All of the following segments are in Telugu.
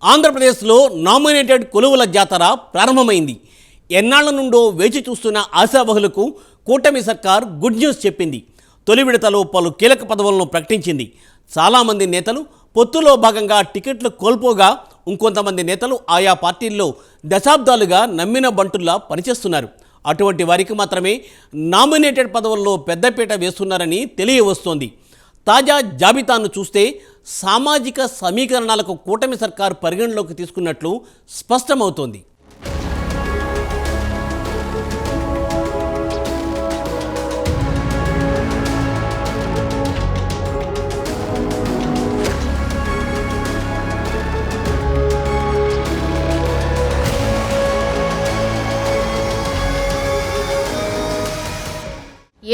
ఆంధ్రప్రదేశ్లో నామినేటెడ్ కొలువుల జాతర ప్రారంభమైంది. ఎన్నాళ్ల నుండో వేచి చూస్తున్న ఆశావహులకు కూటమి సర్కార్ గుడ్ న్యూస్ చెప్పింది. తొలి విడతలో పలు కీలక పదవులను ప్రకటించింది. చాలామంది నేతలు పొత్తులో భాగంగా టికెట్లు కోల్పోగా ఇంకొంతమంది నేతలు ఆయా పార్టీల్లో దశాబ్దాలుగా నమ్మిన బంటుల్లా పనిచేస్తున్నారు. అటువంటి వారికి మాత్రమే నామినేటెడ్ పదవుల్లో పెద్దపీట వేస్తున్నారని తెలియవస్తోంది. తాజా జాబితాను చూస్తే సామాజిక సమీకరణాలకు కూటమి సర్కార్ పరిగణలోకి తీసుకున్నట్లు స్పష్టమవుతోంది.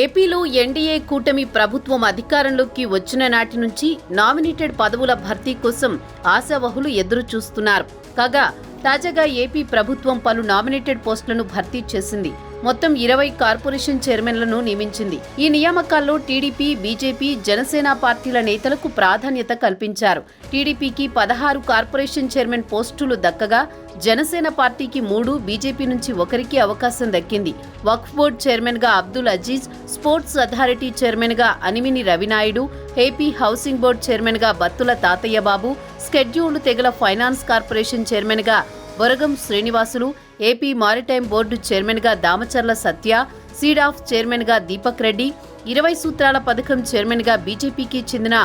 ఏపీలో ఎన్డీఏ కూటమి ప్రభుత్వం అధికారంలోకి వచ్చిన నాటి నుంచి నామినేటెడ్ పదవుల భర్తీ కోసం ఆశావహులు ఎదురు చూస్తున్నారు. కాగా తాజాగా ఏపీ ప్రభుత్వం పలు నామినేటెడ్ పోస్టులను భర్తీ చేసింది. మొత్తం 20 కార్పొరేషన్ చైర్మన్లను నియమించింది. ఈ నియామకాల్లో టీడీపీ, బీజేపీ, జనసేన పార్టీల నేతలకు ప్రాధాన్యత కల్పించారు. టీడీపీకి 16 కార్పొరేషన్ చైర్మన్ పోస్టులు దక్కగా జనసేన పార్టీకి 3, బీజేపీ నుంచి ఒకరికి అవకాశం దక్కింది. వక్ఫ్ బోర్డు చైర్మన్ గా Abdul Aziz, sports authority chairman గా Animini Ravinaidu, AP housing board chairman గా బత్తుల తాతయ్య బాబు, స్కెడ్యూల్డ్ తెగల ఫైనాన్స్ కార్పొరేషన్ చైర్మన్ గా Boragam Srinivasulu, AP maritime board chairman గా దామచర్ల సత్య, సీడాఫ్ చైర్మన్ గా దీపక్ రెడ్డి, 20 సూత్రాల పథకం చైర్మన్ గా బీజేపీకి చెందిన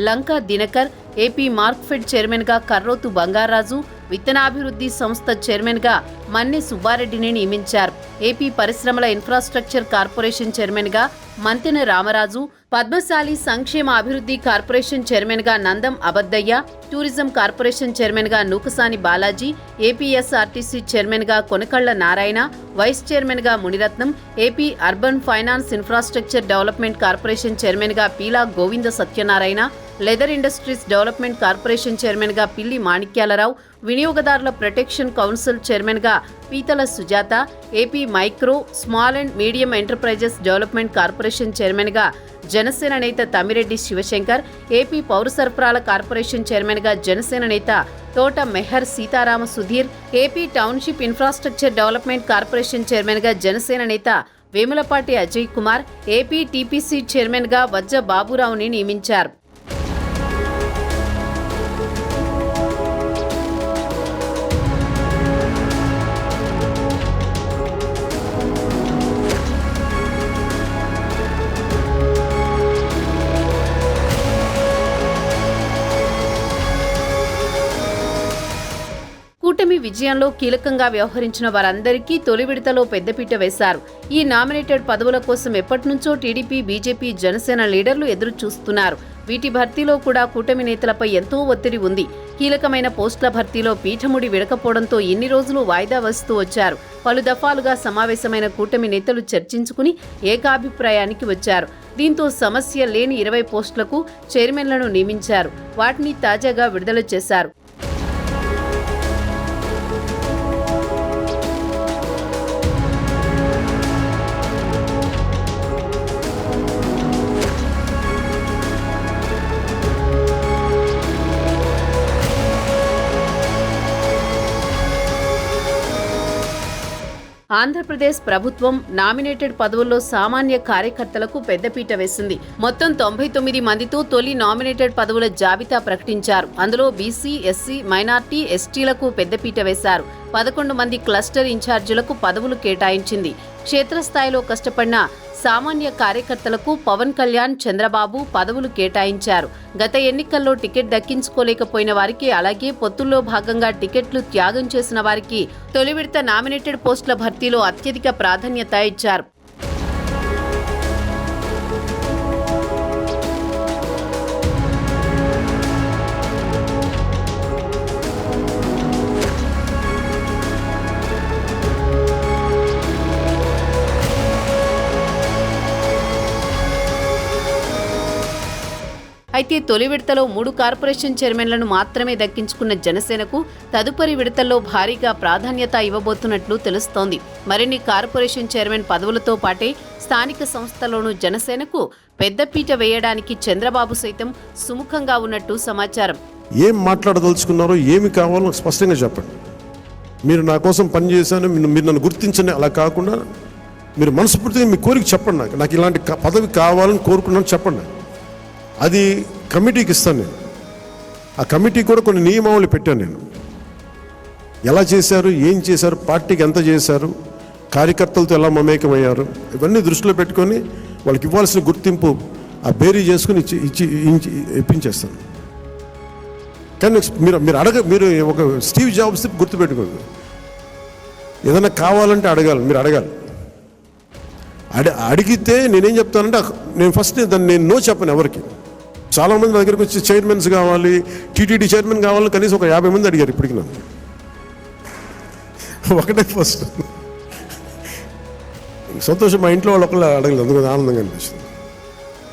లంకా దినకర్, ఏపీ మార్క్ఫెడ్ చైర్మన్ గా కర్రోతు బంగారాజు, విత్తనాభివృద్ధి సంస్థ చైర్మన్ గా మన్నె సుబ్బారెడ్డిని నియమించారు. ఏపీ పరిశ్రమల ఇన్ఫ్రాస్ట్రక్చర్ కార్పొరేషన్ చైర్మన్ గా మంతెన రామరాజు, పద్మశాలి సంక్షేమ అభివృద్ధి కార్పొరేషన్ చైర్మన్ గా Nandam Abaddayya, tourism corporation chairman గా నూకసాని బాలాజీ, ఏపీఎస్ఆర్టీసీ చైర్మన్ గా కొనకళ్ల నారాయణ, వైస్ చైర్మన్ గా Muniratnam, AP urban finance infrastructure development corporation chairman గా Peela Govinda Satyanarayana, leather industries development corporation chairman గా పిల్లి మాణిక్యాలరావు, వినియోగదారుల ప్రొటెక్షన్ కౌన్సిల్ చైర్మన్ గా Peethala Sujatha, AP micro, small and medium enterprises development corporation chairman గా జనసేన నేత తమ్మిరెడ్డి శివశంకర్, ఏపీ పౌర సరఫరాల కార్పొరేషన్ చైర్మన్ గా జనసేన నేత Thota Mehar Seetharama Sudheer, AP township infrastructure development corporation chairman గా జనసేన నేత Vemulapati Ajay Kumar, AP TPC chairman గా వజ్జ బాబురావుని నియమించారు. కూటమి విజయంలో కీలకంగా వ్యవహరించిన వారందరికీ తొలి విడతలో పెద్దపీట వేశారు. ఈ నామినేటెడ్ పదవుల కోసం ఎప్పటినుంచో టీడీపీ, బీజేపీ, జనసేన లీడర్లు ఎదురు చూస్తున్నారు. వీటి భర్తీలో కూడా కూటమి నేతలపై ఎంతో ఒత్తిడి ఉంది. కీలకమైన పోస్టుల భర్తీలో పీఠముడి విడకపోవడంతో ఇన్ని రోజులు వాయిదా వస్తూ వచ్చారు. పలు దఫాలుగా సమావేశమైన కూటమి నేతలు చర్చించుకుని ఏకాభిప్రాయానికి వచ్చారు. దీంతో సమస్య లేని 20 పోస్టులకు చైర్మన్లను నియమించారు. వాటిని తాజాగా విడుదల చేశారు. ఆంధ్రప్రదేశ్ ప్రభుత్వం నామినేటెడ్ పదవుల్లో సామాన్య కార్యకర్తలకు పెద్దపీట వేసింది. మొత్తం 99 మందితో తొలి నామినేటెడ్ పదవుల జాబితా ప్రకటించారు. అందులో బీసీ, ఎస్సీ, మైనార్టీ, ఎస్టీలకు పెద్దపీట వేశారు. 11 మంది క్లస్టర్ ఇన్ఛార్జీలకు పదవులు కేటాయించింది. క్షేత్రస్థాయిలో కష్టపడిన సామాన్య కార్యకర్తలకు పవన్ కళ్యాణ్, చంద్రబాబు పదవులు కేటాయించారు. గత ఎన్నికల్లో టికెట్ దక్కించుకోలేకపోయిన వారికి, అలాగే పొత్తుల్లో భాగంగా టికెట్లు త్యాగం చేసిన వారికి తొలి విడత నామినేటెడ్ పోస్టుల భర్తీలో అత్యధిక ప్రాధాన్యత ఇచ్చారు. అయితే తొలి విడతలో 3 కార్పొరేషన్ చైర్మన్లను మాత్రమే దక్కించుకున్న జనసేనకు తదుపరి విడతల్లో భారీగా ప్రాధాన్యత ఇవ్వబోతున్నట్లు తెలుస్తోంది. మరిన్ని కార్పొరేషన్ చైర్మన్ పదవులతో పాటే స్థానిక సంస్థల్లోనూ జనసేనకు పెద్దపీట వేయడానికి చంద్రబాబు సైతం సుముఖంగా ఉన్నట్టు సమాచారం. ఏం మాట్లాడదలుచుకున్నారో, ఏమి కావాలో నాకు స్పష్టంగా చెప్పండి. మీరు నా కోసం పనిచేశాను, మీరు నన్ను గుర్తించండి. అలా కాకుండా మీరు మనస్ఫూర్తిగా మీ కోరిక చెప్పండి. నాకు ఇలాంటి పదవి కావాలని కోరుకున్నాను చెప్పండి. అది కమిటీకి ఇస్తాను నేను. ఆ కమిటీ కూడా కొన్ని నియమావళి పెట్టాను నేను. ఎలా చేశారు, ఏం చేశారు, పార్టీకి ఎంత చేశారు, కార్యకర్తలతో ఎలా మమేకమయ్యారు, ఇవన్నీ దృష్టిలో పెట్టుకొని వాళ్ళకి ఇవ్వాల్సిన గుర్తింపు ఆ బేరీ చేసుకుని ఇప్పించేస్తాను. కానీ మీరు ఒక స్టీవ్ జాబ్స్ గుర్తుపెట్టుకోండి. ఏదైనా కావాలంటే మీరు అడగాలి. అడిగితే నేనేం చెప్తానంటే నేను ఫస్ట్ నేను నో చెప్పను ఎవరికి. చాలామంది నా దగ్గరికి వచ్చి చైర్మన్స్ కావాలి, టీటీడీ చైర్మన్ కావాలని కనీసం ఒక 50 మంది అడిగారు ఇప్పటికి నన్ను. ఒకటే ఫస్ట్ సంతోషం, మా ఇంట్లో వాళ్ళు ఒకళ్ళు అడగలేదు, అందుకు ఆనందంగా అనిపిస్తుంది.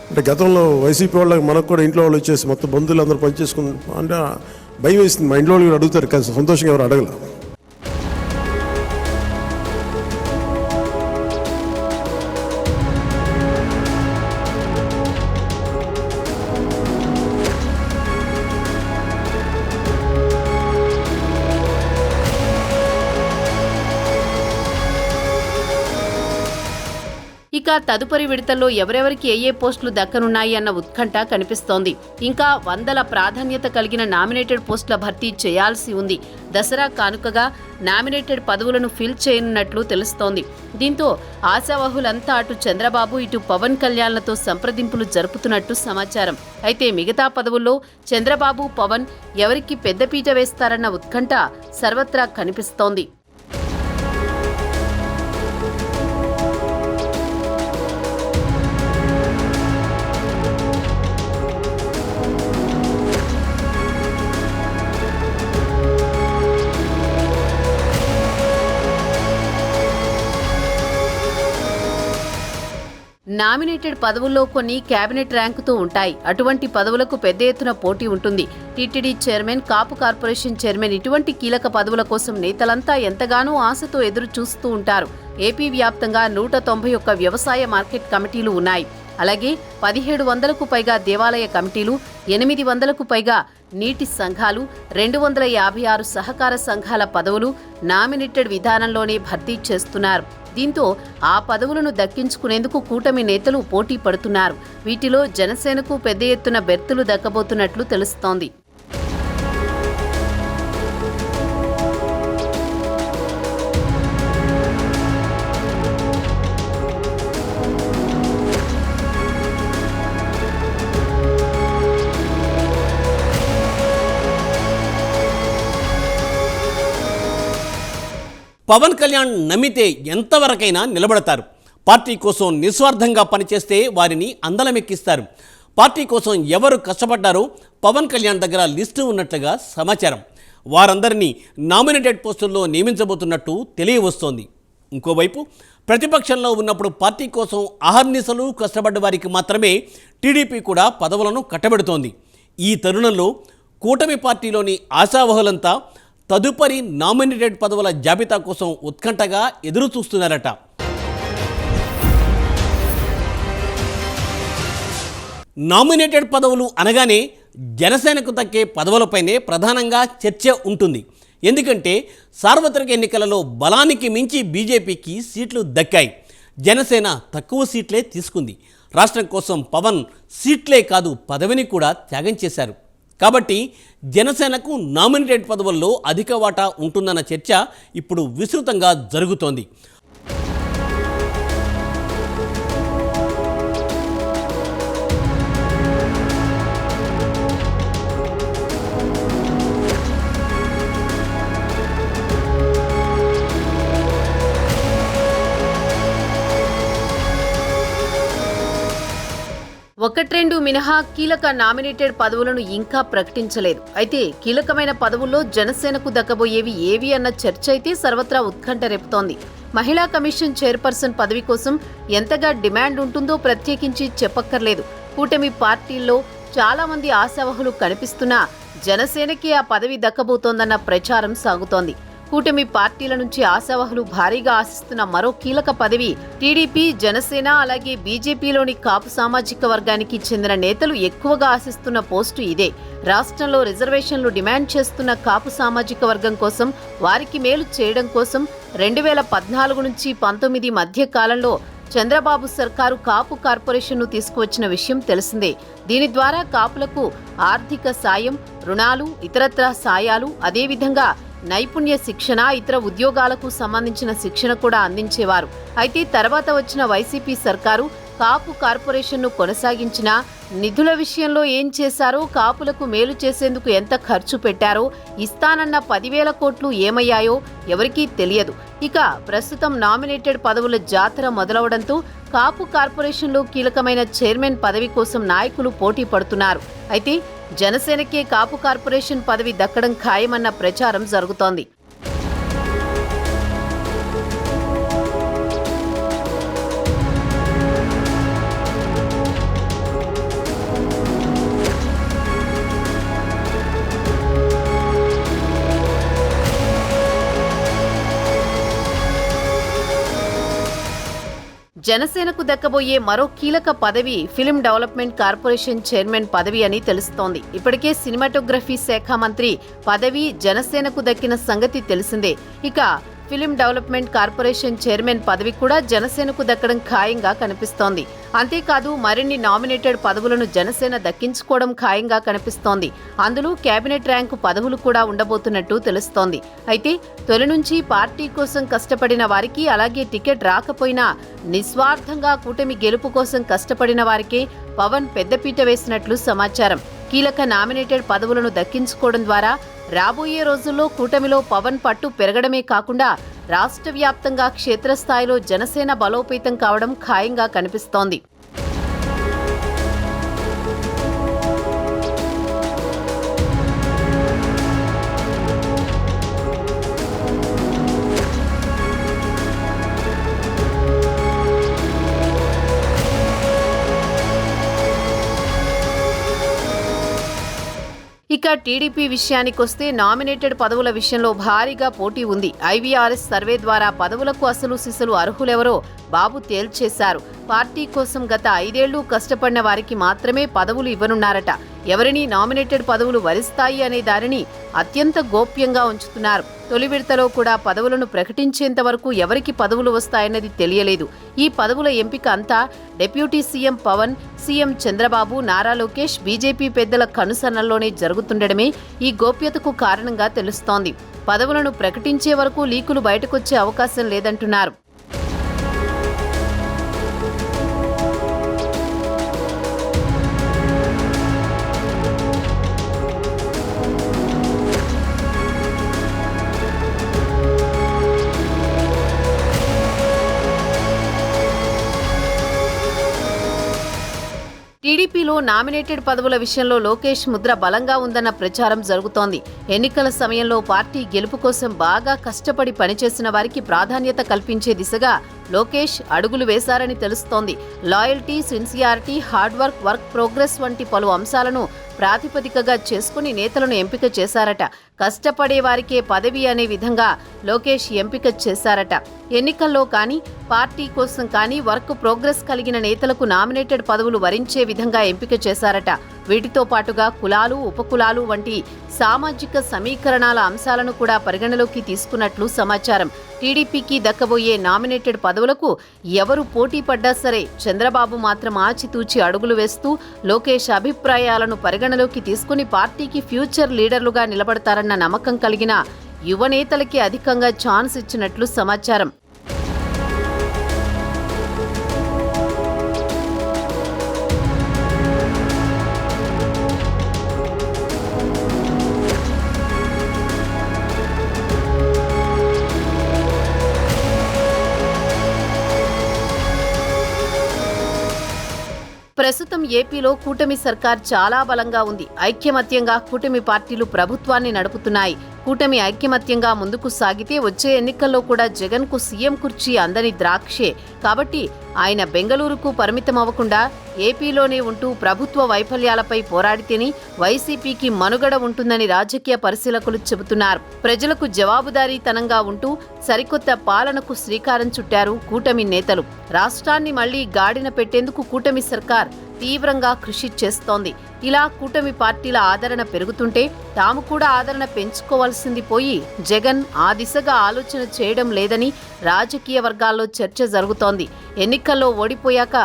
అంటే గతంలో వైసీపీ వాళ్ళకి మనకు కూడా ఇంట్లో వాళ్ళు వచ్చేసి మొత్తం బంధువులు అందరూ పనిచేసుకుని అంటే భయం వేస్తుంది. మా ఇంట్లో వాళ్ళు అడుగుతారు కానీ సంతోషంగా ఎవరు అడగల. ఇక తదుపరి విడతల్లో ఎవరెవరికి ఏ పోస్టులు దక్కనున్నాయి అన్న ఉత్కంఠ కనిపిస్తోంది. ఇంకా వందల ప్రాధాన్యత కలిగిన నామినేటెడ్ పోస్టుల భర్తీ చేయాల్సి ఉంది. దసరా కానుకగా నామినేటెడ్ పదవులను ఫిల్ చేయనున్నట్లు తెలుస్తోంది. దీంతో ఆశావహులంతా అటు చంద్రబాబు ఇటు పవన్ కళ్యాణ్లతో సంప్రదింపులు జరుపుతున్నట్టు సమాచారం. అయితే మిగతా పదవుల్లో చంద్రబాబు, పవన్ ఎవరికి పెద్దపీట వేస్తారన్న ఉత్కంఠ సర్వత్రా కనిపిస్తోంది. నామినేటెడ్ పదవుల్లో కొన్ని కేబినెట్ ర్యాంకుతో ఉంటాయి. అటువంటి పదవులకు పెద్ద ఎత్తున పోటీ ఉంటుంది. టీటీడీ చైర్మన్, కాపు కార్పొరేషన్ చైర్మన్ ఇటువంటి కీలక పదవుల కోసం నేతలంతా ఎంతగానో ఆశతో ఎదురు చూస్తూ ఉంటారు. ఏపీ వ్యాప్తంగా 191 వ్యవసాయ మార్కెట్ కమిటీలు ఉన్నాయి. అలాగే 1700కు పైగా దేవాలయ కమిటీలు, 800కు పైగా నీటి సంఘాలు, 256 సహకార సంఘాల పదవులు నామినేటెడ్ విధానంలోనే భర్తీ చేస్తున్నారు. దీంతో ఆ పదవులను దక్కించుకునేందుకు కూటమి నేతలు పోటీ పడుతున్నారు. వీటిలో జనసేనకు పెద్ద ఎత్తున బెర్తులు దక్కబోతున్నట్లు తెలుస్తోంది. పవన్ కళ్యాణ్ నమ్మితే ఎంతవరకైనా నిలబడతారు. పార్టీ కోసం నిస్వార్థంగా పనిచేస్తే వారిని అందలమెక్కిస్తారు. పార్టీ కోసం ఎవరు కష్టపడ్డారో పవన్ కళ్యాణ్ దగ్గర లిస్టు ఉన్నట్లుగా సమాచారం. వారందరినీ నామినేటెడ్ పోస్టుల్లో నియమించబోతున్నట్టు తెలియవస్తోంది. ఇంకోవైపు ప్రతిపక్షంలో ఉన్నప్పుడు పార్టీ కోసం అహర్నిశలు కష్టపడ్డ వారికి మాత్రమే టీడీపీ కూడా పదవులను కట్టబెడుతోంది. ఈ తరుణంలో కూటమి పార్టీలోని ఆశావహులంతా తదుపరి నామినేటెడ్ పదవుల జాబితా కోసం ఉత్కంఠగా ఎదురు చూస్తున్నారట. నామినేటెడ్ పదవులు అనగానే జనసేనకు దక్కే పదవులపైనే ప్రధానంగా చర్చ ఉంటుంది. ఎందుకంటే సార్వత్రిక ఎన్నికలలో బలానికి మించి బీజేపీకి సీట్లు దక్కాయి. జనసేన తక్కువ సీట్లే తీసుకుంది. రాష్ట్రం కోసం పవన్ సీట్లే కాదు పదవిని కూడా త్యాగం చేశారు. కాబట్టి జనసేనకు నామినేటెడ్ పదవుల్లో అధిక వాటా ఉంటుందన్న చర్చ ఇప్పుడు విస్తృతంగా జరుగుతోంది. ఒకట్రెండు మినహా కీలక నామినేటెడ్ పదవులను ఇంకా ప్రకటించలేదు. అయితే కీలకమైన పదవుల్లో జనసేనకు దక్కబోయేవి ఏవి అన్న చర్చ అయితే సర్వత్రా ఉత్కంఠ రేపుతోంది. మహిళా కమిషన్ చైర్పర్సన్ పదవి కోసం ఎంతగా డిమాండ్ ఉంటుందో ప్రత్యేకించి చెప్పక్కర్లేదు. కూటమి పార్టీల్లో చాలా మంది ఆశావహులు కనిపిస్తున్నా జనసేనకే ఆ పదవి దక్కబోతోందన్న ప్రచారం సాగుతోంది. కూటమి పార్టీల నుంచి ఆశావహులు భారీగా ఆశిస్తున్న మరో కీలక పదవి టీడీపీ, జనసేన అలాగే బీజేపీలోని కాపు సామాజిక వర్గానికి చెందిన నేతలు ఎక్కువగా ఆశిస్తున్న పోస్టు ఇదే. రాష్ట్రంలో రిజర్వేషన్లు డిమాండ్ చేస్తున్న కాపు సామాజిక వర్గం కోసం, వారికి మేలు చేయడం కోసం 2014 నుంచి 19 మధ్య కాలంలో చంద్రబాబు సర్కారు కాపు కార్పొరేషన్ను తీసుకువచ్చిన విషయం తెలిసిందే. దీని ద్వారా కాపులకు ఆర్థిక సాయం, రుణాలు, ఇతరత్రా సాయాలు, అదేవిధంగా నైపుణ్య శిక్షణ, ఇతర ఉద్యోగాలకు సంబంధించిన శిక్షణ కూడా అందించేవారు. అయితే తర్వాత వచ్చిన వైసీపీ సర్కారు కాపు కార్పొరేషన్ను కొనసాగించినా నిధుల విషయంలో ఏం చేశారో, కాపులకు మేలు చేసేందుకు ఎంత ఖర్చు పెట్టారో, ఇస్తానన్న 10,000 కోట్లు ఏమయ్యాయో ఎవరికీ తెలియదు. ఇక ప్రస్తుతం నామినేటెడ్ పదవుల జాతర మొదలవడంతో కాపు కార్పొరేషన్లో కీలకమైన చైర్మన్ పదవి కోసం నాయకులు పోటీ పడుతున్నారు. అయితే జనసేనకే కాపు కార్పొరేషన్ పదవి దక్కడం ఖాయమన్న ప్రచారం జరుగుతోంది. జనసేనకు దక్కబోయే మరో కీలక పదవి ఫిల్మ్ డెవలప్మెంట్ కార్పొరేషన్ చైర్మన్ పదవి అని తెలుస్తోంది. ఇప్పటికే సినిమాటోగ్రఫీ శాఖ మంత్రి పదవి జనసేనకు దక్కిన సంగతి తెలిసిందే. ఇక ఫిల్మ్ డెవలప్మెంట్ కార్పొరేషన్ చైర్మన్ పదవి కూడా జనసేనకు దక్కడం ఖాయంగా కనిపిస్తోంది. అంతేకాదు మరిన్ని నామినేటెడ్ పదవులను జనసేన దక్కించుకోవడం ఖాయంగా కనిపిస్తోంది. అందులో కేబినెట్ ర్యాంకు పదవులు కూడా ఉండబోతున్నట్టు తెలుస్తోంది. అయితే తొలి నుంచి పార్టీ కోసం కష్టపడిన వారికి, అలాగే టికెట్ రాకపోయినా నిస్వార్థంగా కూటమి గెలుపు కోసం కష్టపడిన వారికే పవన్ పెద్దపీట వేసినట్లు సమాచారం. కీలక నామినేటెడ్ పదవులను దక్కించుకోవడం ద్వారా రాబోయే రోజుల్లో కూటమిలో పవన్ పట్టు పెరగడమే కాకుండా రాష్ట్ర వ్యాప్తంగా క్షేత్రస్థాయిలో జనసేన బలోపేతం కావడం ఖాయంగా కనిపిస్తోంది. ఇక టీడీపీ విషయానికొస్తే నామినేటెడ్ పదవుల విషయంలో భారీగా పోటీ ఉంది. ఐవీఆర్ఎస్ సర్వే ద్వారా పదవులకు అసలు సిసలు అర్హులెవరో బాబు తేల్చేశారు. పార్టీ కోసం గత 5 ఏళ్లు కష్టపడిన వారికి మాత్రమే పదవులు ఇవ్వనున్నారట. ఎవరిని నామినేటెడ్ పదవులు వరిస్తాయి అనే దానిని అత్యంత గోప్యంగా ఉంచుతున్నారు. తొలి విడతలో కూడా పదవులను ప్రకటించేంత వరకు ఎవరికి పదవులు వస్తాయన్నది తెలియలేదు. ఈ పదవుల ఎంపిక అంతా deputy CM Pawan, CM Chandrababu, Nara Lokesh, BJP పెద్దల కనుసన్నల్లోనే జరుగుతుండడమే ఈ గోప్యతకు కారణంగా తెలుస్తోంది. పదవులను ప్రకటించే వరకు లీకులు బయటకొచ్చే అవకాశం లేదంటున్నారు. టీడీపీలో నామినేటెడ్ పదవుల విషయంలో లోకేష్ ముద్ర బలంగా ఉందన్న ప్రచారం జరుగుతోంది. ఎన్నికల సమయంలో పార్టీ గెలుపు కోసం బాగా కష్టపడి పనిచేసిన వారికి ప్రాధాన్యత కల్పించే దిశగా లోకేష్ అడుగులు వేశారని తెలుస్తోంది. Loyalty, sincerity, hard work progress వంటి పలు అంశాలను ప్రాతిపదికగా చేసుకుని నేతలను ఎంపిక చేశారట. కష్టపడే వారికే పదవి అనే విధంగా లోకేష్ ఎంపిక చేశారట. ఎన్నికల్లో కానీ, పార్టీ కోసం కానీ వర్క్ ప్రోగ్రెస్ కలిగిన నేతలకు నామినేటెడ్ పదవులు వరించే విధంగా ఎంపిక చేశారట. వీటితో పాటుగా కులాలు, ఉపకులాలు వంటి సామాజిక సమీకరణాల అంశాలను కూడా పరిగణలోకి తీసుకున్నట్లు సమాచారం. టీడీపీకి దక్కబోయే నామినేటెడ్ పదవులకు ఎవరు పోటీ పడ్డా సరే చంద్రబాబు మాత్రం ఆచితూచి అడుగులు వేస్తూ లోకేష్ అభిప్రాయాలను పరిగణలోకి తీసుకుని పార్టీకి ఫ్యూచర్ లీడర్లుగా నిలబడతారన్న నమ్మకం కలిగిన యువ నేతలకి అధికంగా ఛాన్స్ ఇచ్చినట్లు సమాచారం. ప్రస్తుతం ఏపీలో కూటమి సర్కార్ చాలా బలంగా ఉంది. ఐక్యమత్యంగా కూటమి పార్టీలు ప్రభుత్వాన్ని నడుపుతున్నాయి. కూటమి ఐక్యమత్యంగా ముందుకు సాగితే వచ్చే ఎన్నికల్లో కూడా జగన్కు సీఎం కుర్చీ అందని ద్రాక్షే. కాబట్టి ఆయన బెంగళూరుకు పరిమితమవ్వకుండా ఏపీలోనే ఉంటూ ప్రభుత్వ వైఫల్యాలపై పోరాడితేనే వైసీపీకి మనుగడ ఉంటుందని రాజకీయ పరిశీలకులు చెబుతున్నారు. ప్రజలకు జవాబుదారీతనంగా ఉంటూ సరికొత్త పాలనకు శ్రీకారం చుట్టారు కూటమి నేతలు. రాష్ట్రాన్ని మళ్లీ గాడిన పెట్టేందుకు కూటమి సర్కార్ తీవ్రంగా కృషి చేస్తోంది. ఇలా కూటమి పార్టీల ఆదరణ పెరుగుతుంటే తాము కూడా ఆదరణ పెంచుకోవాల్సింది పోయి జగన్ ఆ దిశగా ఆలోచన చేయడం లేదని రాజకీయ వర్గాల్లో చర్చ జరుగుతోంది. ఎన్నికల్లో ఓడిపోయాక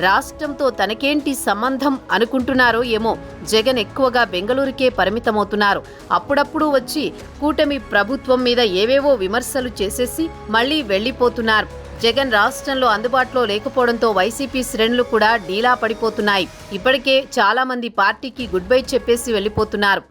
రాష్ట్రంతో తనకేంటి సంబంధం అనుకుంటున్నారో ఏమో జగన్ ఎక్కువగా బెంగళూరుకే పరిమితమవుతున్నారు. అప్పుడప్పుడు వచ్చి కూటమి ప్రభుత్వం మీద ఏవేవో విమర్శలు చేసేసి మళ్లీ వెళ్లిపోతున్నారు. జగన్ రాష్ట్రంలో అందుబాటులో లేకపోవడంతో వైసీపీ శ్రేణులు కూడా డీలా పడిపోతున్నాయి. ఇప్పటికే చాలా మంది పార్టీకి గుడ్ బై చెప్పేసి వెళ్లిపోతున్నారు.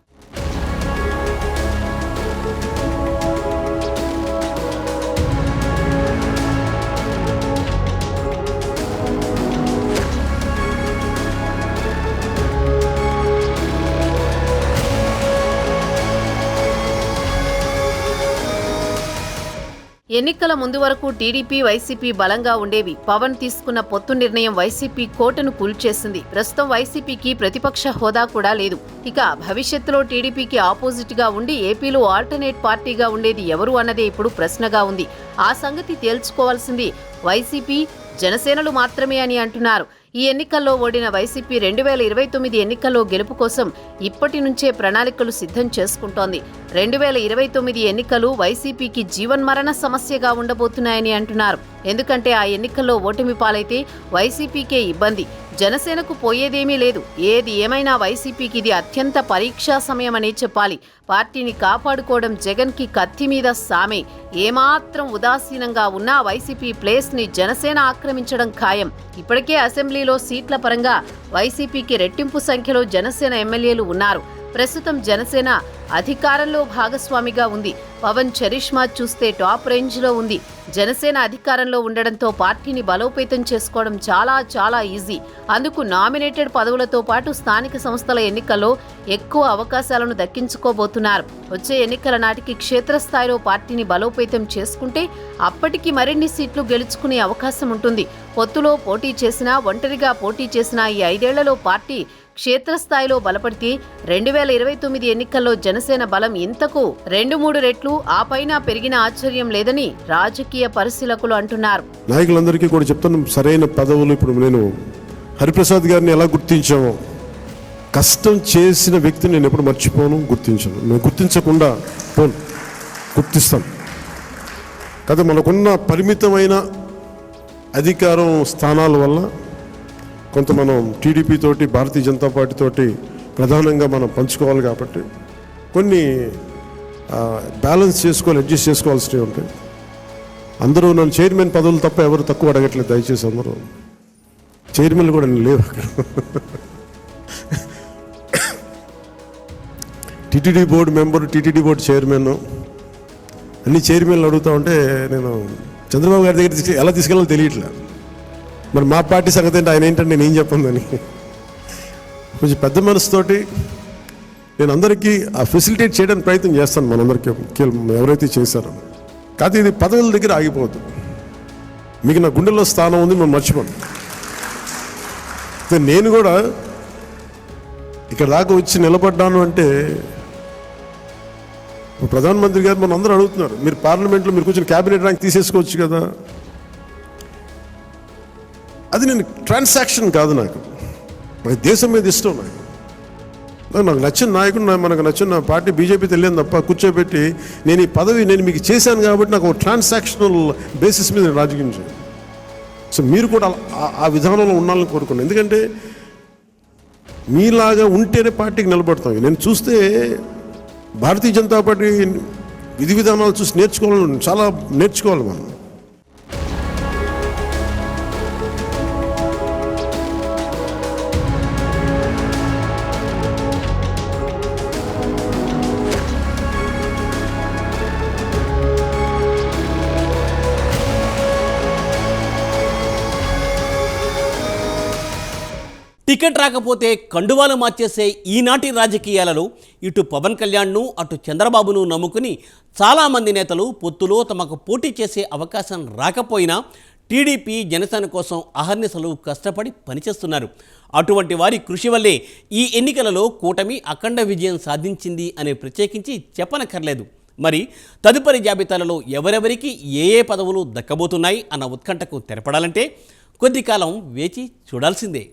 ఎన్నికల ముందు వరకు టీడీపీ వైసీపీ బలంగా ఉండేవి. పవన్ తీసుకున్న పొత్తు నిర్ణయం వైసీపీ కోటను కూల్చేసింది. ప్రస్తుతం వైసీపీకి ప్రతిపక్ష హోదా కూడా లేదు. ఇక భవిష్యత్తులో టీడీపీకి ఆపోజిట్ గా ఉండి ఏపీలో ఆల్టర్నేట్ పార్టీగా ఉండేది ఎవరు అన్నదే ఇప్పుడు ప్రశ్నగా ఉంది. ఆ సంగతి తేల్చుకోవాల్సింది వైసీపీ జనసేనలు మాత్రమే అని అంటున్నారు. ఈ ఎన్నికల్లో ఓడిన వైసీపీ 2029 ఎన్నికల్లో గెలుపు కోసం ఇప్పటి నుంచే ప్రణాళికలు సిద్ధం చేసుకుంటోంది. 2029 ఎన్నికలు వైసీపీకి జీవన్మరణ సమస్యగా ఉండబోతున్నాయని అంటున్నారు. ఎందుకంటే ఆ ఎన్నికల్లో ఓటమి పాలైతే వైసీపీకే ఇబ్బంది, జనసేనకు పోయేదేమీ లేదు. ఏది ఏమైనా వైసీపీకి ఇది అత్యంత పరీక్షా సమయమనే చెప్పాలి. పార్టీని కాపాడుకోవడం జగన్కి కత్తి మీద సామే. ఏమాత్రం ఉదాసీనంగా ఉన్నా వైసీపీ ప్లేస్ ని జనసేన ఆక్రమించడం ఖాయం. ఇప్పటికే అసెంబ్లీలో సీట్ల పరంగా వైసీపీకి రెట్టింపు సంఖ్యలో జనసేన ఎమ్మెల్యేలు ఉన్నారు. ప్రస్తుతం జనసేన అధికారంలో భాగస్వామిగా ఉంది. పవన్ చరిష్మా చూస్తే టాప్ రేంజ్లో ఉంది. జనసేన అధికారంలో ఉండడంతో పార్టీని బలోపేతం చేసుకోవడం చాలా ఈజీ. అందుకు నామినేటెడ్ పదవులతో పాటు స్థానిక సంస్థల ఎన్నికల్లో ఎక్కువ అవకాశాలను దక్కించుకోబోతున్నారు. వచ్చే ఎన్నికల నాటికి క్షేత్రస్థాయిలో పార్టీని బలోపేతం చేసుకుంటే అప్పటికి మరిన్ని సీట్లు గెలుచుకునే అవకాశం ఉంటుంది. పొత్తులో పోటీ చేసినా, ఒంటరిగా పోటీ చేసినా ఈ 5 ఏళ్లలో పార్టీ క్షేత్రస్థాయిలో బలపడితే 2029 ఎన్నికల్లో జనసేన బలం ఇంతకు 2-3 రెట్లు ఆ పైన పెరిగిన ఆశ్చర్యం లేదని రాజకీయ పరిశీలకులు అంటున్నారు. నాయకులందరికీ కూడా చెప్తాను, సరైన పదవులు ఇప్పుడు నేను హరిప్రసాద్ గారిని ఎలా గుర్తించామో, కష్టం చేసిన వ్యక్తిని నేను ఎప్పుడు మర్చిపోను, గుర్తించను. నేను గుర్తించకుండా గుర్తిస్తాను కదా. మనకున్న పరిమితమైన అధికారం స్థానాల వల్ల కొంత మనం టీడీపీ తోటి, భారతీయ జనతా పార్టీ తోటి ప్రధానంగా మనం పంచుకోవాలి. కాబట్టి కొన్ని బ్యాలెన్స్ చేసుకోవాలి, అడ్జస్ట్ చేసుకోవాల్సినవి ఉంటాయి. అందరూ నన్ను చైర్మన్ పదవులు తప్ప ఎవరు తక్కువ అడగట్లేదు. దయచేసి అందరూ చైర్మన్లు కూడా నేను లేవు అక్కడ. TTD board member, TTD board chairman, అన్ని చైర్మన్లు అడుగుతూ ఉంటే నేను చంద్రబాబు గారి దగ్గర ఎలా తీసుకెళ్ళాలో తెలియట్లే. మరి మా పార్టీ సంగతి ఏంటి, ఆయన ఏంటంటే నేను ఏం చెప్పందని కొంచెం పెద్ద మనసుతోటి నేను అందరికీ ఆ ఫెసిలిటేట్ చేయడానికి ప్రయత్నం చేస్తాను. మనందరికీ ఎవరైతే చేశారో. కాదు, ఇది పదవుల దగ్గర ఆగిపోవద్దు. మీకు నా గుండెల్లో స్థానం ఉంది, మేము మర్చిపోను. నేను కూడా ఇక్కడ దాకా వచ్చి నిలబడ్డాను అంటే ప్రధానమంత్రి గారు మనం అందరూ అడుగుతున్నారు, మీరు పార్లమెంట్లో మీరు కూర్చొని క్యాబినెట్ ర్యాంక్ తీసేసుకోవచ్చు కదా. అది నేను ట్రాన్సాక్షన్ కాదు. నాకు దేశం మీద ఇష్టం. నాకు నచ్చిన నాయకుడు, మనకు నచ్చిన పార్టీ బీజేపీ తెలియదు తప్ప కూర్చోబెట్టి నేను ఈ పదవి నేను మీకు చేశాను కాబట్టి నాకు ట్రాన్సాక్షనల్ బేసిస్ మీద రాజకీయం చేయాలి. సో మీరు కూడా ఆ విధానంలో ఉండాలని కోరుకున్నాను. ఎందుకంటే మీలాగా ఉంటేనే పార్టీకి నిలబడతాం. నేను చూస్తే భారతీయ జనతా పార్టీ విధి విధానాలు చూసి చాలా నేర్చుకోవాలి మనం. టికెట్ రాకపోతే కండువాలు మార్చేసే ఈనాటి రాజకీయాలలో ఇటు పవన్ కళ్యాణ్ను అటు చంద్రబాబును నమ్ముకుని చాలామంది నేతలు పొత్తులో తమకు పోటీ చేసే అవకాశం రాకపోయినా టీడీపీ జనసేన కోసం అహర్నిశలు కష్టపడి పనిచేస్తున్నారు. అటువంటి వారి కృషి వల్లే ఈ ఎన్నికలలో కూటమి అఖండ విజయం సాధించింది అనే ప్రత్యేకించి చెప్పనక్కర్లేదు. మరి తదుపరి జాబితాలలో ఎవరెవరికి ఏ పదవులు దక్కబోతున్నాయి అన్న ఉత్కంఠకు తెరపడాలంటే కొద్ది కాలం వేచి చూడాల్సిందే.